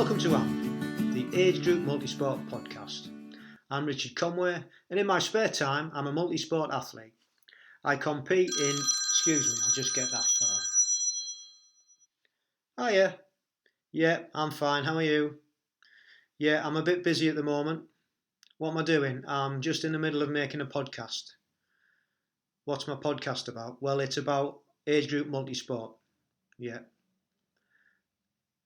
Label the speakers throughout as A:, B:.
A: Welcome to AMP, the Agegroup Multisport podcast. I'm Richard Conway, and in my spare time, I'm a multisport athlete. I compete in... Excuse me, I'll just get that phone. Hiya. Yeah, I'm fine. How are you? Yeah, I'm a bit busy at the moment. What am I doing? I'm just in the middle of making a podcast. What's my podcast about? Well, it's about Agegroup Multisport. Yeah.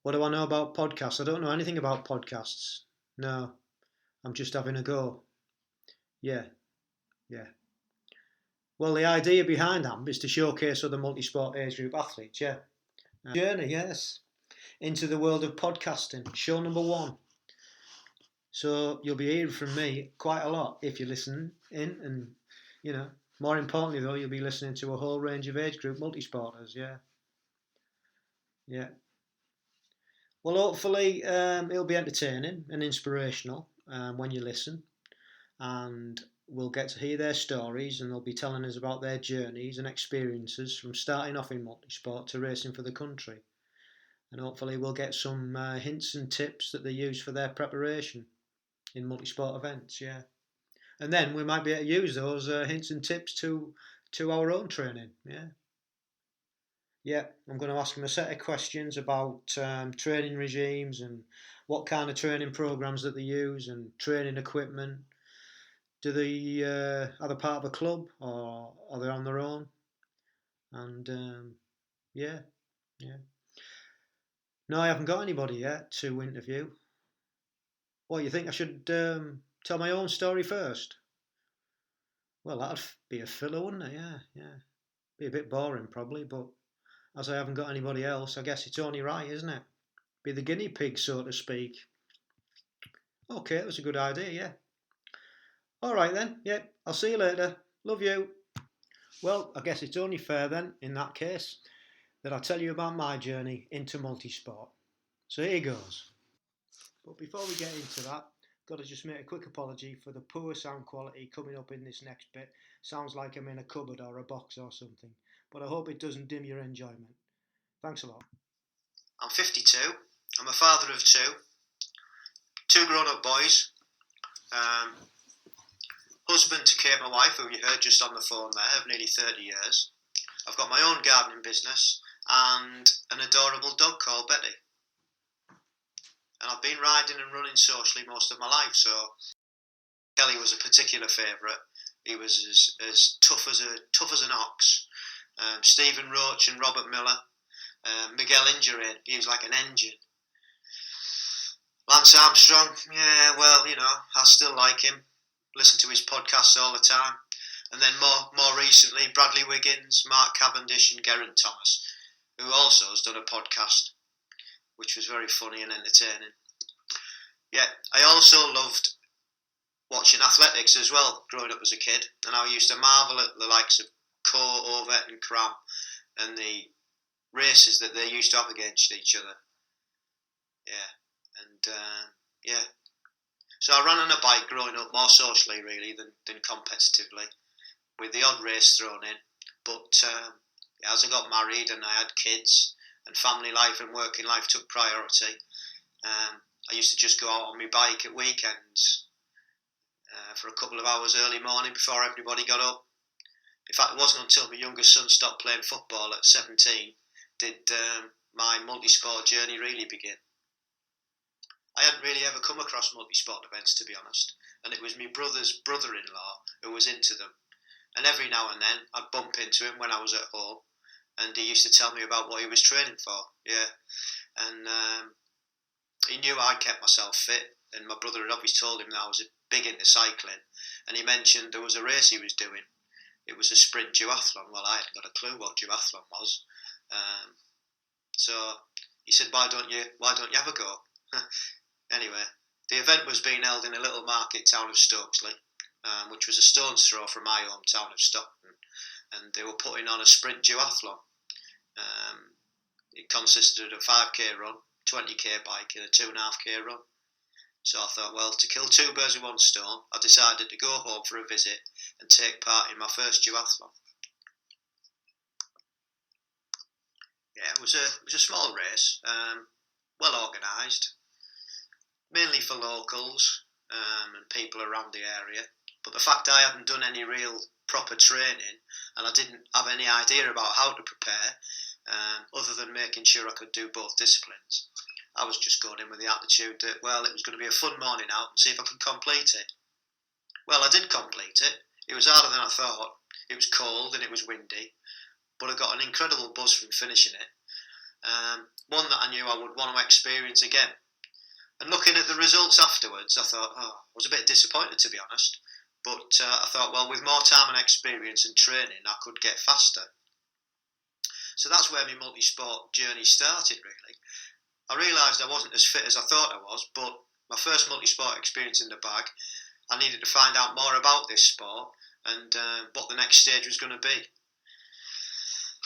A: What do I know about podcasts? I don't know anything about podcasts. No, I'm just having a go. Yeah. Well, the idea behind AMP is to showcase other multisport age group athletes, yeah. Journey, yes, into the world of podcasting, show number 1. So you'll be hearing from me quite a lot if you listen in, and, more importantly though, you'll be listening to a whole range of age group multisporters, yeah. Well, hopefully it'll be entertaining and inspirational when you listen, and we'll get to hear their stories, and they'll be telling us about their journeys and experiences from starting off in multisport to racing for the country. And hopefully we'll get some hints and tips that they use for their preparation in multisport events, yeah. And then we might be able to use those hints and tips to our own training, yeah. Yeah, I'm going to ask them a set of questions about training regimes and what kind of training programs that they use and training equipment. Do they are they part of a club or are they on their own? And yeah. No, I haven't got anybody yet to interview. What, you think I should tell my own story first? Well, that'd be a filler, wouldn't it? Yeah. Be a bit boring probably, but as I haven't got anybody else, I guess it's only right, isn't it? Be the guinea pig, so to speak. Okay, that's a good idea, yeah. Alright then, yeah, I'll see you later. Love you. Well, I guess it's only fair then, in that case, that I tell you about my journey into multisport. So here goes. But before we get into that, I've got to just make a quick apology for the poor sound quality coming up in this next bit. Sounds like I'm in a cupboard or a box or something, but I hope it doesn't dim your enjoyment. Thanks a lot. I'm 52. I'm a father of 2 grown-up boys. Husband to Kate, my wife, who you heard just on the phone there, of nearly 30 years. I've got my own gardening business and an adorable dog called Betty. And I've been riding and running socially most of my life, so Kelly was a particular favourite. He was as tough as an ox. Stephen Roach and Robert Miller. Miguel Indurain, he was like an engine. Lance Armstrong, yeah, well, I still like him. Listen to his podcasts all the time. And then more recently, Bradley Wiggins, Mark Cavendish and Geraint Thomas, who also has done a podcast, which was very funny and entertaining. Yeah, I also loved watching athletics as well, growing up as a kid. And I used to marvel at the likes of Coe, Ovett and Cram and the races that they used to have against each other. Yeah. So I ran on a bike growing up more socially really than competitively, with the odd race thrown in. But as I got married and I had kids and family life and working life took priority, I used to just go out on my bike at weekends for a couple of hours early morning before everybody got up. In fact, it wasn't until my youngest son stopped playing football at 17 did my multisport journey really begin. I hadn't really ever come across multisport events, to be honest, and it was my brother's brother-in-law who was into them. And every now and then I'd bump into him when I was at home, and he used to tell me about what he was training for. Yeah, and he knew I kept myself fit, and my brother had obviously told him that I was big into cycling, and he mentioned there was a race he was doing. It was a sprint duathlon. Well, I hadn't got a clue what duathlon was, so he said, "Why don't you have a go?" Anyway, the event was being held in a little market town of Stokesley, which was a stone's throw from my hometown of Stockton, and they were putting on a sprint duathlon. It consisted of a 5k run, 20k bike and a 2.5k run. So I thought, well, to kill 2 birds with 1 stone, I decided to go home for a visit and take part in my first duathlon. Yeah, it was a small race, well organised. mainly for locals and people around the area. But the fact I hadn't done any real proper training and I didn't have any idea about how to prepare, other than making sure I could do both disciplines, I was just going in with the attitude that, well, it was going to be a fun morning out and see if I could complete it. Well, I did complete it. It was harder than I thought. It was cold and it was windy, but I got an incredible buzz from finishing it. One that I knew I would want to experience again. And looking at the results afterwards, I thought, I was a bit disappointed, to be honest. But I thought, well, with more time and experience and training, I could get faster. So that's where my multi-sport journey started, really. I realised I wasn't as fit as I thought I was, but my first multi-sport experience in the bag, I needed to find out more about this sport and what the next stage was going to be.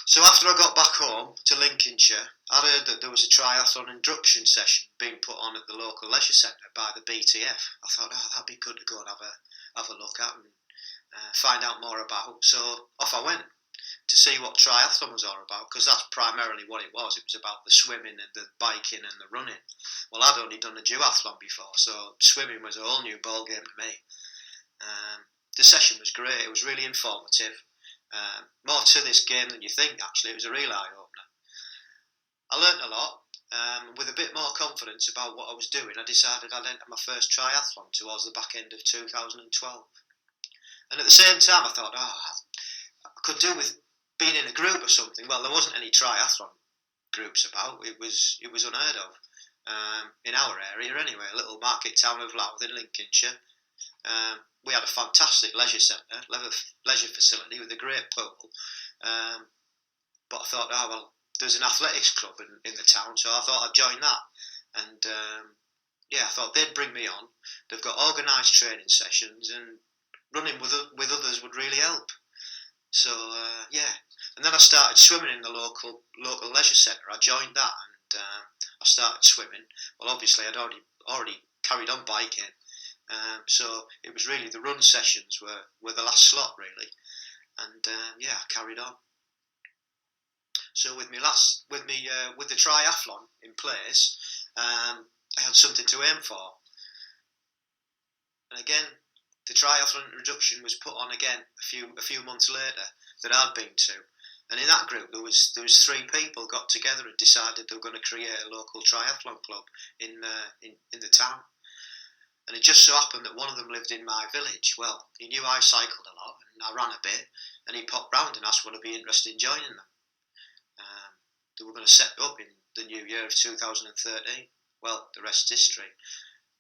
A: So after I got back home to Lincolnshire, I heard that there was a triathlon induction session being put on at the local leisure centre by the BTF. I thought, that'd be good to go and have a look at and find out more about. So off I went to see what triathlon was all about, because that's primarily what it was. It was about the swimming and the biking and the running. Well, I'd only done a duathlon before, so swimming was a whole new ball game to me. The session was great. It was really informative. More to this game than you think, actually. It was a real eye-opener. I learnt a lot. With a bit more confidence about what I was doing, I decided I'd enter my first triathlon towards the back end of 2012. And at the same time, I thought, I could do with being in a group or something. Well, there wasn't any triathlon groups about. It was unheard of in our area anyway. A little market town of Louth in Lincolnshire. We had a fantastic leisure centre, leisure facility with a great pool. But I thought, well, there's an athletics club in the town, so I thought I'd join that. And I thought they'd bring me on. They've got organised training sessions, and running with others would really help. So and then I started swimming in the local leisure centre. I joined that, and I started swimming. Well, obviously I'd already carried on biking. So it was really the run sessions were the last slot, really, and I carried on. So with the triathlon in place, I had something to aim for. And again, the triathlon introduction was put on again a few months later that I'd been to, and in that group there was 3 people got together and decided they were going to create a local triathlon club in the town. And it just so happened that one of them lived in my village. Well, he knew I cycled a lot and I ran a bit, and he popped round and asked would I be interested in joining them. They were going to set up in the new year of 2013. Well, the rest is history.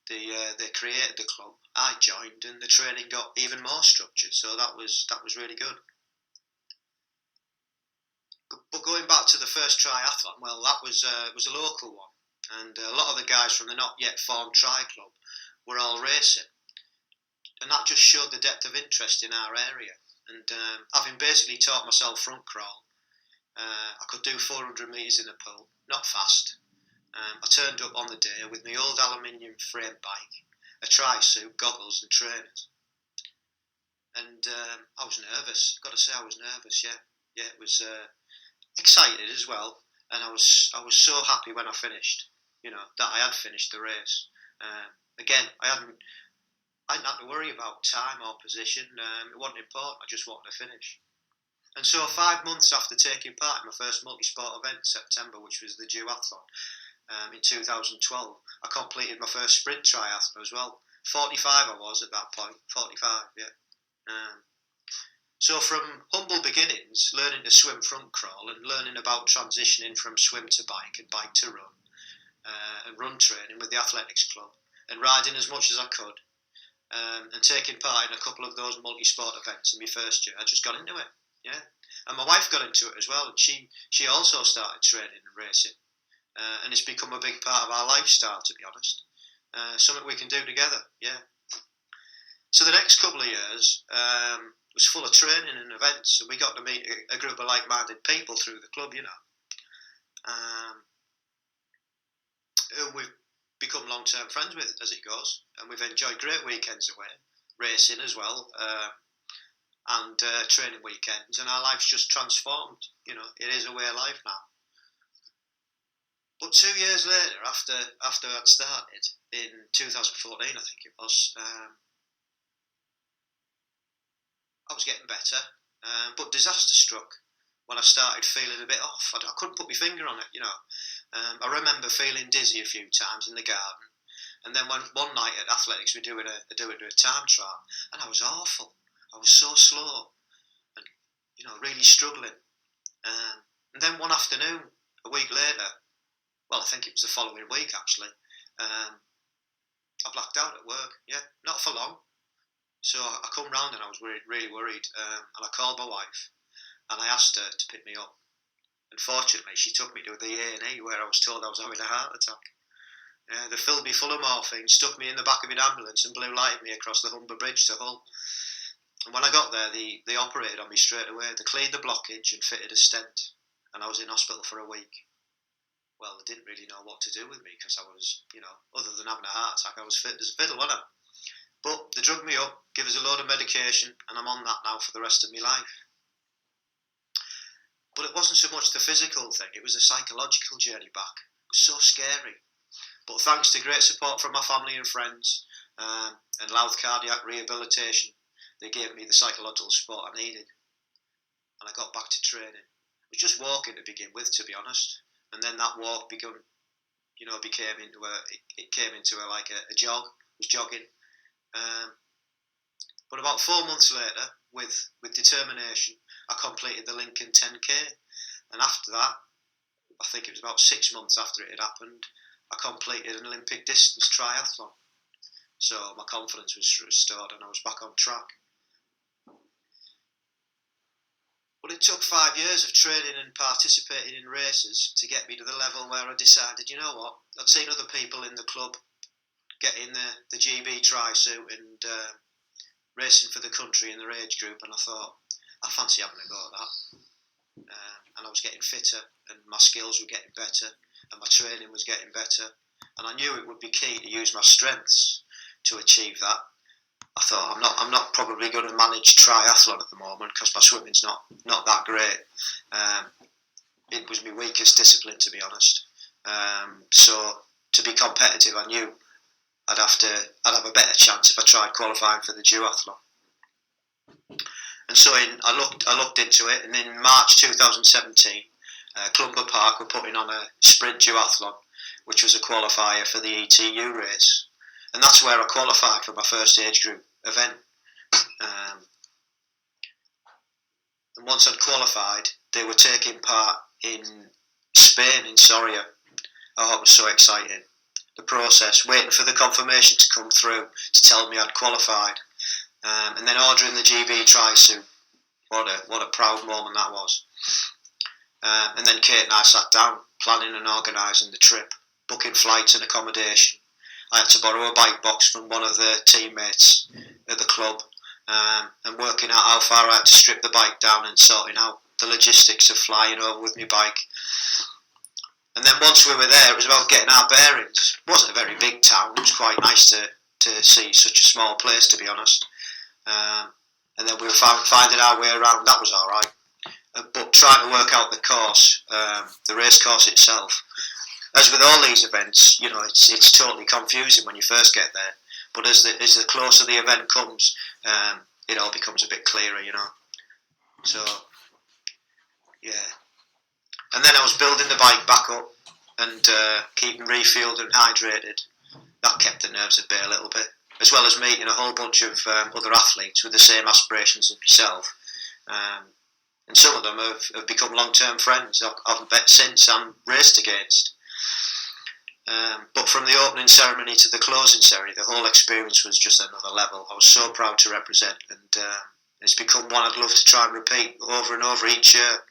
A: They created the club. I joined, and the training got even more structured. So that was really good. But going back to the first triathlon, well, that was a local one, and a lot of the guys from the not yet formed tri club were all racing, and that just showed the depth of interest in our area. And having basically taught myself front crawl, I could do 400 metres in a pool, not fast. I turned up on the day with my old aluminium frame bike, a tri-suit, goggles and trainers. And I was nervous, got to say I was nervous, yeah, it was excited as well, and I was so happy when I finished, that I had finished the race. Again, I hadn't had to worry about time or position. It wasn't important. I just wanted to finish. And so 5 months after taking part in my first multisport event in September, which was the duathlon, in 2012, I completed my first sprint triathlon as well. 45 I was at that point. 45, yeah. So from humble beginnings, learning to swim front crawl and learning about transitioning from swim to bike and bike to run, and run training with the athletics club, and riding as much as I could, and taking part in a couple of those multi-sport events in my first year, I just got into it, yeah. And my wife got into it as well, and she also started training and racing, and it's become a big part of our lifestyle, to be honest. Something we can do together, yeah. So the next couple of years was full of training and events, and we got to meet a group of like-minded people through the club, who we've become long-term friends with as it goes, and we've enjoyed great weekends away, racing as well, and training weekends, and our life's just transformed. It is a way of life now. But 2 years later, after I'd started in 2014, I think it was, I was getting better, but disaster struck when I started feeling a bit off. I couldn't put my finger on it, I remember feeling dizzy a few times in the garden, and then one night at athletics we doing a time trial, and I was awful. I was so slow, and really struggling. And then one afternoon, a week later, well, I think it was the following week actually, I blacked out at work. Yeah, not for long. So I come round and I was really worried, and I called my wife and I asked her to pick me up. Unfortunately, she took me to the A&E where I was told I was having a heart attack. They filled me full of morphine, stuck me in the back of an ambulance and blue lighted me across the Humber Bridge to Hull. And when I got there, they operated on me straight away. They cleared the blockage and fitted a stent, and I was in hospital for a week. Well, they didn't really know what to do with me because I was, other than having a heart attack, I was fit as a fiddle, wasn't I? But they drugged me up, give us a load of medication, and I'm on that now for the rest of my life. But it wasn't so much the physical thing, it was a psychological journey back. It was so scary. But thanks to great support from my family and friends, and Louth Cardiac Rehabilitation, they gave me the psychological support I needed. And I got back to training. It was just walking to begin with, to be honest. And then that walk became into a jog. I was jogging. But about 4 months later, with determination, I completed the Lincoln 10K. And after that, I think it was about 6 months after it had happened, I completed an Olympic distance triathlon. So my confidence was restored and I was back on track. But it took 5 years of training and participating in races to get me to the level where I decided, you know what, I'd seen other people in the club getting the GB tri-suit and racing for the country in their age group, and I thought, I fancy having a go at that. And I was getting fitter, and my skills were getting better, and my training was getting better, and I knew it would be key to use my strengths to achieve that. I thought, I'm not probably going to manage triathlon at the moment because my swimming's not that great. It was my weakest discipline, to be honest. So to be competitive, I knew I'd have a better chance if I tried qualifying for the duathlon. And so I looked into it, and in March 2017, Clumber Park were putting on a sprint duathlon, which was a qualifier for the ETU race. And that's where I qualified for my first age group event. And once I'd qualified, they were taking part in Spain, in Soria. Oh, it was so exciting. The process, waiting for the confirmation to come through to tell me I'd qualified. And then ordering the GB tri-suit. What a proud moment that was. And then Kate and I sat down, planning and organising the trip, booking flights and accommodation. I had to borrow a bike box from one of the teammates at the club, and working out how far I had to strip the bike down and sorting out the logistics of flying over with my bike. And then once we were there, it was about getting our bearings. It wasn't a very big town. It was quite nice to see such a small place, to be honest. And then we were finding our way around. That was all right. But trying to work out the course, the race course itself, as with all these events, it's totally confusing when you first get there. But as the closer the event comes, it all becomes a bit clearer, So, yeah. And then I was building the bike back up and keeping refueled and hydrated. That kept the nerves at bay a little bit, as well as meeting a whole bunch of other athletes with the same aspirations as myself. And some of them have become long-term friends I've met since and raced against. But from the opening ceremony to the closing ceremony, the whole experience was just another level. I was so proud to represent, and it's become one I'd love to try and repeat over and over each year.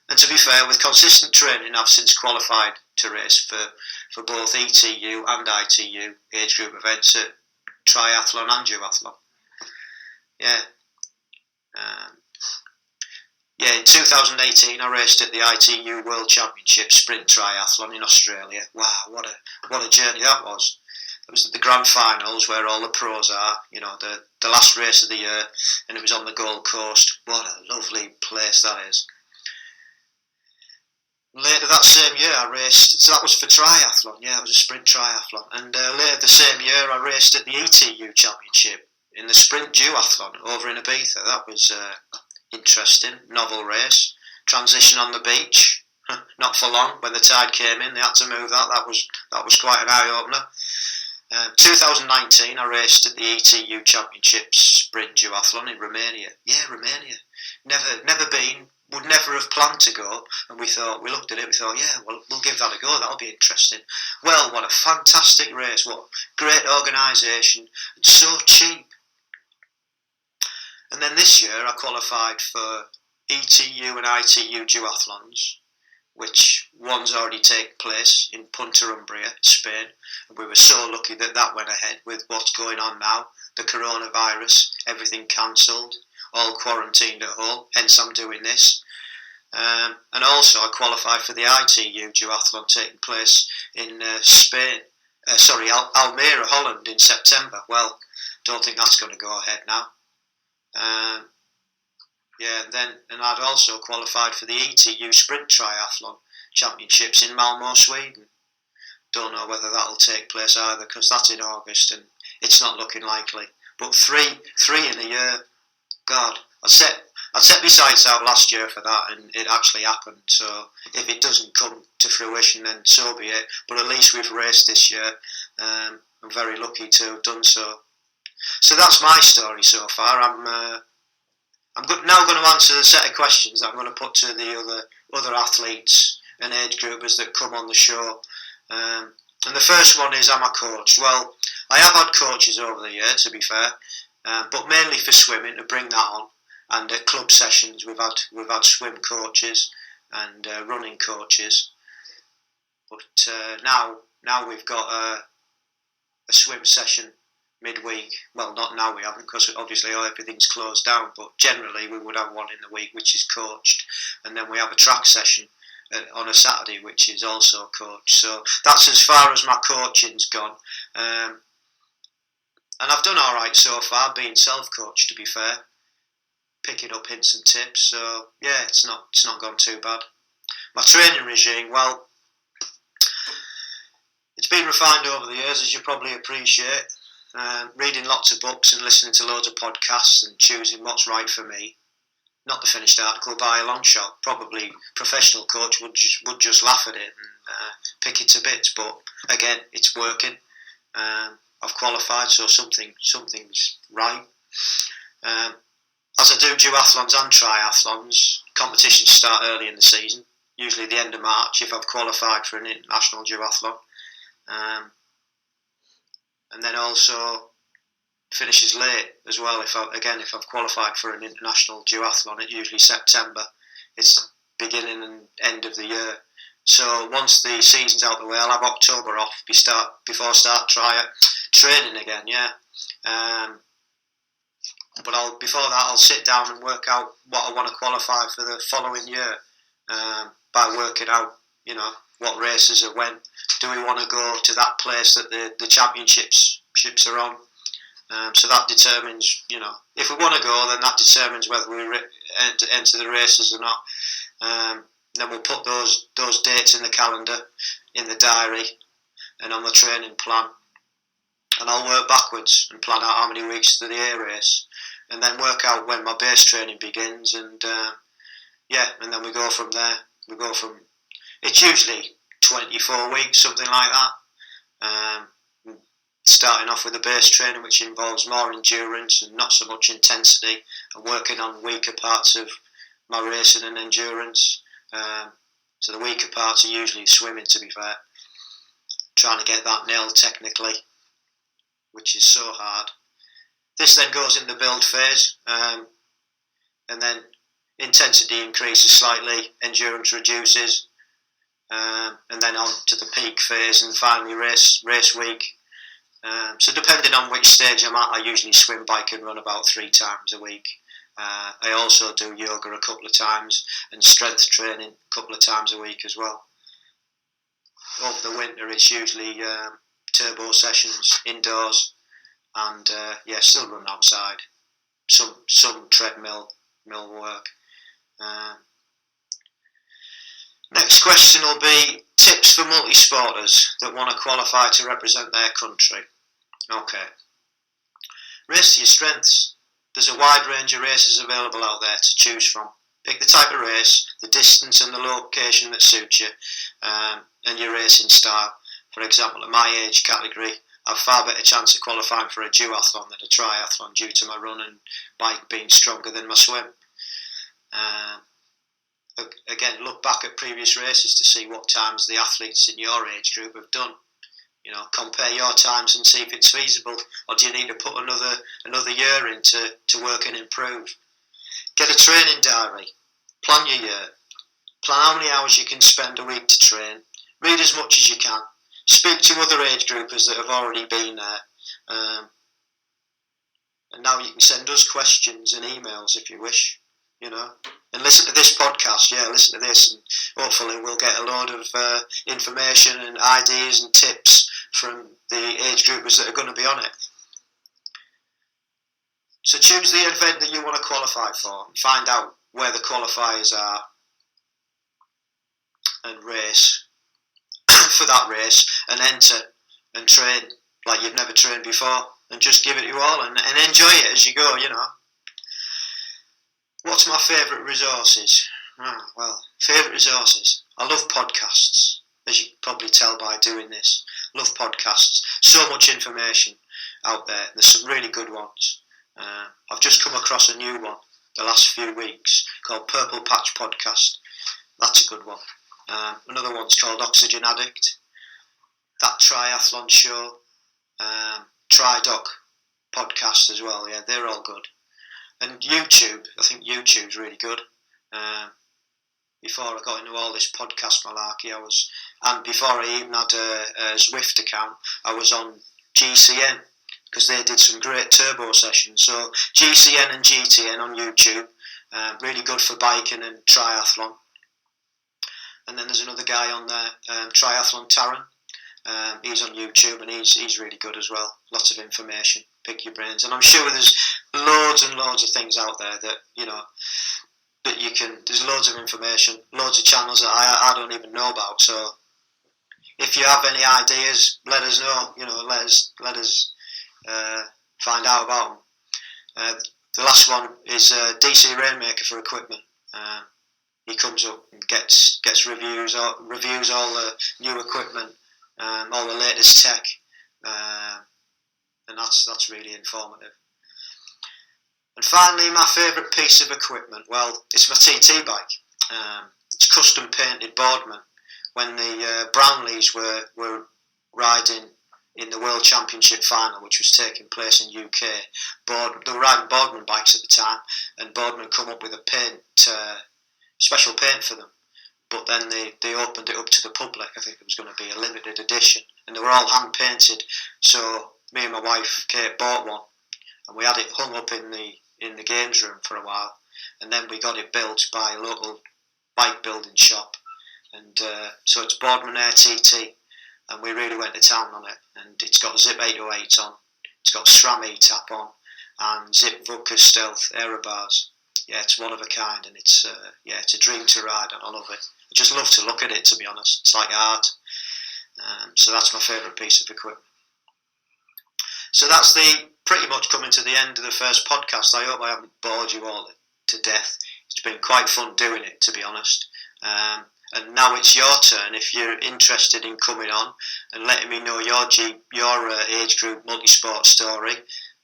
A: And to be fair, with consistent training, I've since qualified to race for both ETU and ITU age group events at Triathlon&Duathlon. Yeah. In 2018, I raced at the ITU World Championship Sprint Triathlon in Australia. Wow, what a journey that was. It was the grand finals where all the pros are, the last race of the year, and it was on the Gold Coast. What a lovely place that is. Later that same year, I raced. So that was for triathlon. Yeah, it was a sprint triathlon. And later the same year, I raced at the ETU Championship in the sprint duathlon over in Ibiza. That was interesting, novel race. Transition on the beach, not for long. When the tide came in, they had to move that. That was quite an eye opener. 2019, I raced at the ETU Championships sprint duathlon in Romania. Yeah, Romania. Never been. Would never have planned to go, and we looked at it, we thought, yeah, well, we'll give that a go, that'll be interesting. Well, what a fantastic race, what great organisation, and so cheap. And then this year I qualified for ETU and ITU duathlons, which one's already taken place in Punta Umbria, Spain, and we were so lucky that went ahead with what's going on now, the coronavirus, everything cancelled, all quarantined at home, hence I'm doing this. And also I qualified for the ITU duathlon taking place in Spain, Almere, Holland in September. Well, don't think that's going to go ahead now. And I'd also qualified for the ETU Sprint Triathlon Championships in Malmö, Sweden. Don't know whether that'll take place either, because that's in August and it's not looking likely. But three in a year. God, I set my sights out last year for that, and it actually happened. So if it doesn't come to fruition, then so be it. But at least we've raced this year. I'm very lucky to have done so. So that's my story so far. I'm now going to answer the set of questions that I'm going to put to the other athletes and age groupers that come on the show. And the first one is, am I coached? Well, I have had coaches over the year, to be fair. But mainly for swimming, to bring that on, and at club sessions we've had swim coaches and running coaches. But now we've got a swim session midweek. Well, not now we haven't, because obviously everything's closed down. But generally we would have one in the week which is coached, and then we have a track session on a Saturday which is also coached. So that's as far as my coaching's gone. And I've done all right so far, being self-coached, to be fair, picking up hints and tips. So yeah, it's not gone too bad. My training regime, well, it's been refined over the years, as you probably appreciate. Reading lots of books and listening to loads of podcasts and choosing what's right for me. Not the finished article by a long shot. Probably professional coach would just laugh at it and pick it to bits. But again, it's working. I've qualified, so something's right. As I do duathlons and triathlons, competitions start early in the season, usually the end of March if I've qualified for an international duathlon. And then also finishes late as well. If I've qualified for an international duathlon, it's usually September. It's beginning and end of the year. So once the season's out the way, I'll have October off before I start training again. Yeah. But before that, I'll sit down and work out what I want to qualify for the following year by working out, what races are when. Do we want to go to that place that the championships are on? So that determines, if we want to go, then that determines whether we enter the races or not. Then we'll put those dates in the calendar, in the diary, and on the training plan. And I'll work backwards and plan out how many weeks to the A race, and then work out when my base training begins, and and then we go from there. It's usually 24 weeks, something like that. Starting off with the base training, which involves more endurance and not so much intensity, and working on weaker parts of my racing and endurance. So the weaker parts are usually swimming, to be fair. Trying to get that nailed technically, which is so hard. This then goes in the build phase, and then intensity increases slightly, endurance reduces, and then on to the peak phase, and finally race week. So depending on which stage I'm at, I usually swim, bike and run about 3 times a week. I also do yoga a couple of times and strength training a couple of times a week as well. Over the winter it's usually turbo sessions indoors, and still run outside. Some treadmill work. Next question will be tips for multisporters that want to qualify to represent their country. Okay. Race to your strengths. There's a wide range of races available out there to choose from. Pick the type of race, the distance and the location that suits you, and your racing style. For example, at my age category, I have far better chance of qualifying for a duathlon than a triathlon due to my run and bike being stronger than my swim. Again, look back at previous races to see what times the athletes in your age group have done. Compare your times and see if it's feasible, or do you need to put another year in to work and improve. Get a training diary. Plan your year. Plan how many hours you can spend a week to train. Read as much as you can. Speak to other age groupers that have already been there. And now you can send us questions and emails if you wish, And listen to this podcast, listen to this, and hopefully we'll get a load of information and ideas and tips from the age groupers that are going to be on it. So choose the event that you want to qualify for and find out where the qualifiers are and race for that race and enter and train like you've never trained before and just give it your all and enjoy it as you go, What's my favourite resources? Favourite resources. I love podcasts, as you can probably tell by doing this. Love podcasts. So much information out there. There's some really good ones. I've just come across a new one the last few weeks called Purple Patch Podcast. That's a good one. Another one's called Oxygen Addict. That Triathlon Show. Tridoc Podcast as well. Yeah, they're all good. And YouTube, I think YouTube's really good. Before I got into all this podcast malarkey, and before I even had a Zwift account, I was on GCN because they did some great turbo sessions. So GCN and GTN on YouTube, really good for biking and triathlon. And then there's another guy on there, Triathlon Taran. He's on YouTube and he's really good as well. Lots of information, pick your brains. And I'm sure there's loads and loads of things out there that, that you can, there's loads of information, loads of channels that I don't even know about. So if you have any ideas, let us know, let us find out about them. The last one is DC Rainmaker for equipment. He comes up and gets reviews all the new equipment, all the latest tech, and that's really informative. And finally, my favourite piece of equipment, well, it's my TT bike. It's custom painted Boardman. When the Brownlees were riding in the World Championship final, which was taking place in UK, they were riding Boardman bikes at the time, and Boardman come up with a special paint for them. But then they opened it up to the public. I think it was going to be a limited edition, and they were all hand painted. So me and my wife Kate bought one, and we had it hung up in the games room for a while, and then we got it built by a local bike building shop, and so it's Boardman Air TT, and we really went to town on it. And it's got Zip 808 on, it's got SRAM E-tap on, and Zip Vodka Stealth aero bars. Yeah, it's one of a kind, and it's a dream to ride, and I love it. I just love to look at it, to be honest. It's like art. So that's my favourite piece of equipment. So that's pretty much coming to the end of the first podcast. I hope I haven't bored you all to death. It's been quite fun doing it, to be honest. And now it's your turn. If you're interested in coming on and letting me know your age group multisport story,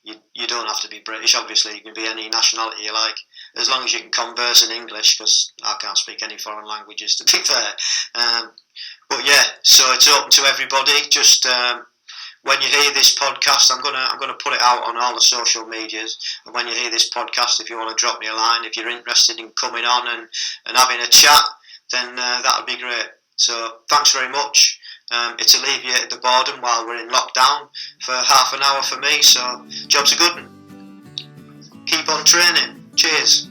A: you don't have to be British. Obviously, you can be any nationality you like, as long as you can converse in English, because I can't speak any foreign languages, to be fair. But yeah, so it's open to everybody. Just when you hear this podcast, I'm gonna put it out on all the social medias. And when you hear this podcast, if you want to drop me a line, if you're interested in coming on and having a chat, then that would be great. So thanks very much. It's alleviated the boredom while we're in lockdown for half an hour for me. So job's a good one. Keep on training. Cheers.